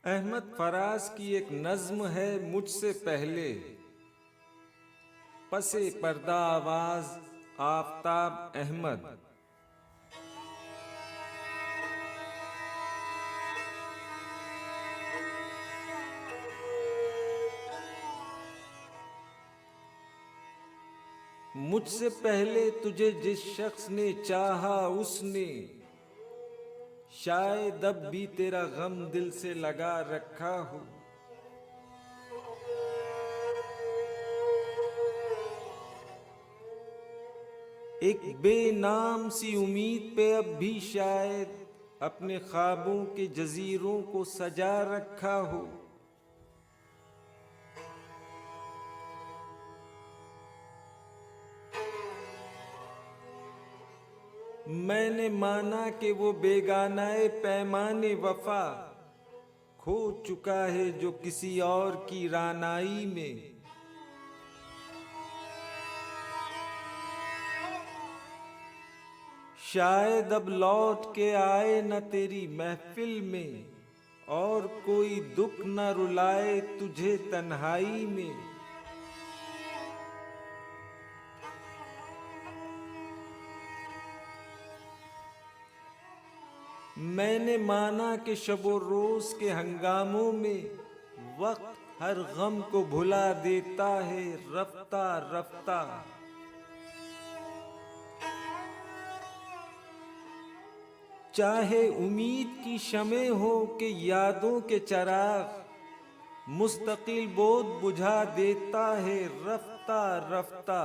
अहमद फराज की एक नज्म है मुझसे पहले, पसे पर्दा आवाज आफताब अहमद। मुझसे पहले तुझे जिस शख्स ने चाहा उसने शायद अब भी तेरा गम दिल से लगा रखा हो। एक बेनाम सी उम्मीद पे अब भी शायद अपने ख्वाबों के जजीरों को सजा रखा हो। मैंने माना कि वो बेगानाए पैमाने वफा खो चुका है जो किसी और की रानाई में। शायद अब लौट के आए न तेरी महफिल में और कोई दुख न रुलाए तुझे तन्हाई में। मैंने माना कि शबो रोज के हंगामों में वक्त हर गम को भुला देता है रफ्ता रफ्ता। चाहे उम्मीद की शमे हो कि यादों के चराग मुस्तकिल बोध बुझा देता है रफ्ता रफ्ता।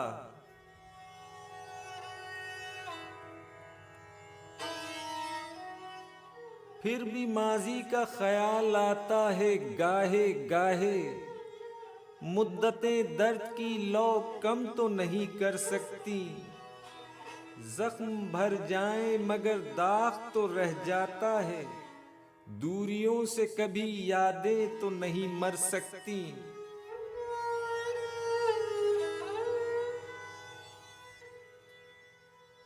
फिर भी माजी का ख्याल आता है गाहे गाहे, मुद्दतें दर्द की लौ कम तो नहीं कर सकती। जख्म भर जाए मगर दाग तो रह जाता है, दूरियों से कभी यादें तो नहीं मर सकती।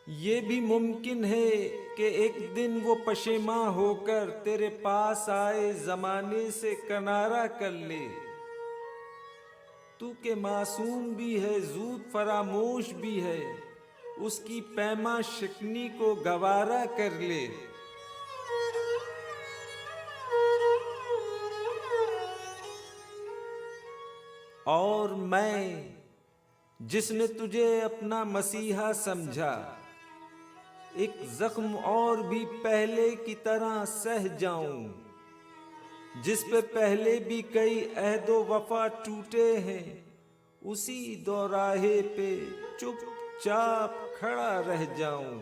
ये भी मुमकिन है कि एक दिन वो पशेमा होकर तेरे पास आए जमाने से किनारा कर ले। तू के मासूम भी है जूद फरामोश भी है, उसकी पैमा शिकनी को गवारा कर ले। और मैं जिसने तुझे अपना मसीहा समझा, एक जख्म और भी पहले की तरह सह जाऊं, जिस पे पहले भी कई अहदो वफा टूटे हैं, उसी दोराहे पे चुपचाप खड़ा रह जाऊं।